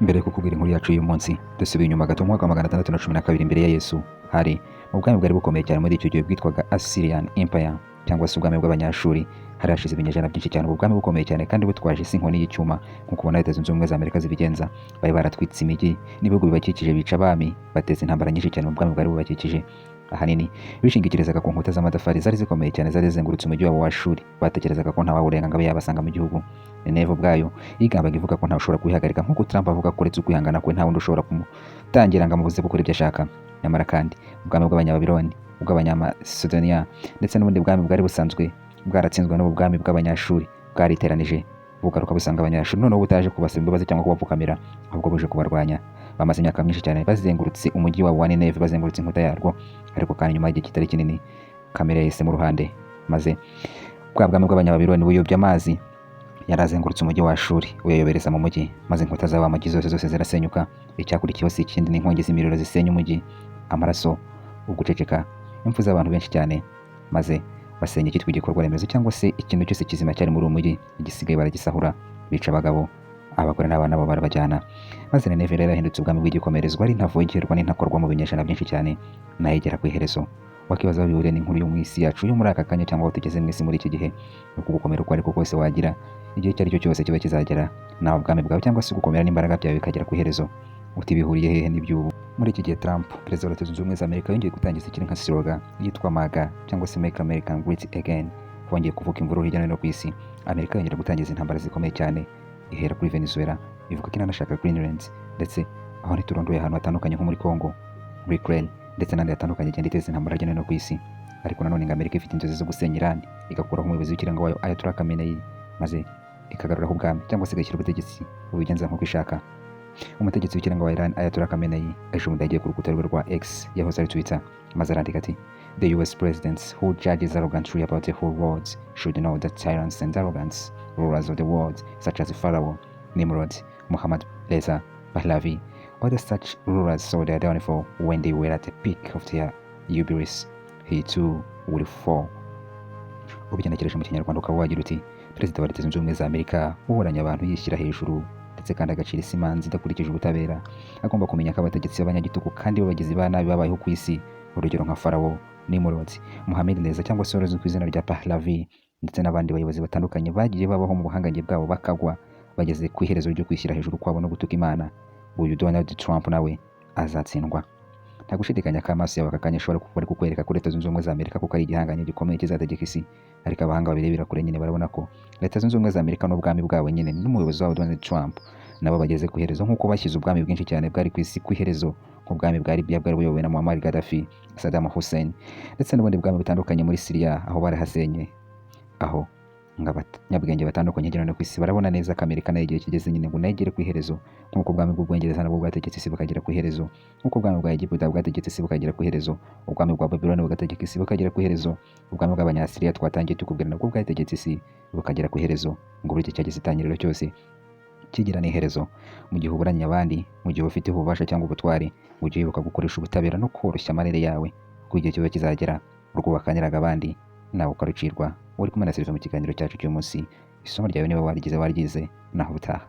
Mbere yo kukubwira inkuru yacu y'uyu munsi, dusubiye inyuma gato mu mwaka wa 612 imbere ya Yesu, hari ubwami bwari bukomeye cyane muri icyo gihe bwitwaga Assyrian Empire cyangwa se ubwami bw'Abanyashuri. Hari hashize ibinyejana byinshi cyane, ubwami bukomeye cyane kandi butwaje isi inkoni y'icyuma nk'uko ubona Leta Zunze Ubumwe za Amerika zibigenza. Bari baratwitse imijyi n'ibihugu bibakikije, bica abami, bateza intambara nyinshi cyane mu bwami bwari bubakikije. Ahanini bishingikirizaga ku nkuta z'amatafari zari zikomeye cyane, zari zizengurutse umujyi wabo wa Ashuri. Batekerezaga ko ntawawurenga ngo abe yabasanga mu gihugu. Nineve ubwayo yigambaga ivuga ko ntawushobora kuyihagarika, nk'uko Trump avuga ko uretse ukwihangana kwe nta wundi ushobora kumutangira ngo amubuze gukora ibyo ashaka. Nyamara kandi ubwami bw'Abanyababiloni, ubw'Abanyamasidoniya ndetse n'ubundi bwami bwari busanzwe bwaratsinzwe n'ubu bwami bw'Abanyashuri bwariteranije bugaruka busanga Abanyashuri noneho butaje kubasaba imbabazi cyangwa kubapfukamira, ahubwo buje kubarwanya. Bamaze imyaka myinshi cyane bazengurutse umujyi wabo wa Nineve, bazengurutse inkuta yarwo, ariko kandi nyuma y'igihe kitari kinini kamere yahise mu ruhande, maze bwa bwami bw'Abanyababiloni buyobya amazi yarazengurutse umujyi wa Ashuri, uyayobereza mu mujyi, maze inkuta z'aba mujyi zose zirasenyuka. Icyakurikiyeho si ikindi n'inkongi z'imiriro zisenya umujyi, amaraso, uguceceka, impfu z'abantu benshi cyane, maze basenya icyitwa igikorwa remezo cyangwa se ikintu cyose kizima cyari muri uwo mujyi. Igisigaye baragisahura, bica abagabo, abagore n'abana babo barabajyana. Maze Nineve rero yahindutse ubwami bw'igikomerezwa, ari ntavogerwa n'intakorwa mu binyejana byinshi cyane, nayo igera ku iherezo. Wakibaza bihuriye n'inkuru yo mu isi yacu yo muri aka kanya cyangwa aho tugeze mu isi muri iki gihe. Uko gukomera uko ariko kose wagira, igihe icyo ari cyo cyose kiba kizagera nawe ubwami bwawe cyangwa se gukomera n'imbaraga byawe bikagera ku iherezo. Uti bihuriye hehe n'iby'ubu? Muri iki gihe Trump, perezida wa Leta Zunze Ubumwe za Amerika, yongeye gutangiza ikiri nka slogan yitwa MAGA cyangwa se Make America Great Again. Wongeye kuvuka imvururu hirya no hino ku isi. Amerika yongera gutangiza intambara zikomeye cyane, ihera kuri Venezuela, ivuga ko inanashaka Greenland, ndetse aho ntiturondoye ahantu hatandukanye nko muri Congo, muri Ukraine ndetse n'andi hatandukanye igenda iteza intambara hirya no hino ku isi. Ariko nanone ngo Amerika ifite inzozi zo gusenya Iran, igakuraho umuyobozi w'ikirenga wayo Ayatollah Khamenei, maze ikagaruraho ubwami cyangwa se igashyira ubutegetsi bubigenza nk'uko ishaka. Umutegetsi w'ikirenga wa Iran Ayatollah Khamenei ejo bundi yagiye ku rukuta rwe rwa X yahoze ari Twitter, maze arandika ati "The US presidents who judges arrogantly about the whole world should know that tyrants and arrogant rulers of the world such as Pharaoh, Nimrod, Muhammad Reza Pahlavi, other such rulers saw their downfall when they were at the peak of their hubris. He too will fall." Ubigenekereje mu Kinyarwanda ukaba wagira uti perezida wa Leta Zunze Ubumwe za Amerika uburanya abantu yishyira hejuru ndetse kandi agacira isi imanza idakurikije ubutabera, agomba kumenya ko abategetsi b'abanyagitugu kandi b'abagizi ba nabi babayeho ku isi, urugero nka Pharaoh, Nimrod, Muhammad Reza cyangwa se uzwi ku izina rya Pahlavi, ndetse n'abandi bayobozi batandukanye bagiye babaho mu buhangange bwabo bakagwa bageze ku iherezo ryo kwishyira hejuru kwabo no gutuka Imana. Uyu Donald Trump nawe azatsindwa. Nta gushidikanya ko amaso yawe aka kanya ashobora kuba ari kukwereka ko Leta Zunze Ubumwe za Amerika kuko ari igihanganye gikomeye kizategeka isi, ariko abahanga babirebera kure nyine barabona ko Leta Zunze Ubumwe za Amerika n'ubwami bwabo nyine n'umuyobozi wabo Donald Trump nabo bageze ku iherezo, nk'uko bashyize ubwami bwinshi cyane bwari ku isi ku iherezo, nk'ubwami bwa Libya bwari buyobowe na Muammar Gaddafi, Saddam Hussein ndetse n'ubundi bwami butandukanye muri Syria aho barahasenye. Aho abanyabwenge batandukanye hirya no hino ku isi barabona neza ko Amerika nayo igihe kigeze nyine ngo nayo igere ku iherezo, nk'uko ubwami bw'Ubwongereza nabwo bwategetse isi bukagera ku iherezo, nk'uko ubwami bwa Egiputa bwategetse isi bukagera ku iherezo, ubwami bwa Babylon bugategeka isi bukagera ku iherezo, ubwami bw'Abanyasiriya twatangiye tukubwira nabwo bwategetse isi bukagera ku iherezo. Ngo buri cyageze itangiriro cyose kigira n'iherezo. Mu gihe uburanye abandi, mu gihe ufite ububasha cyangwa ubutwari, mu gihe wibuka gukoresha ubutabera no koroshya amarere yawe, ku igihe kiba kizagera urwubakaniraga abandi nawe ukarucirwa. Uri kumwe na Silva mu kiganiro cyacu cy'uyu munsi. Isomo ryawe niba warigize naho ubutaha.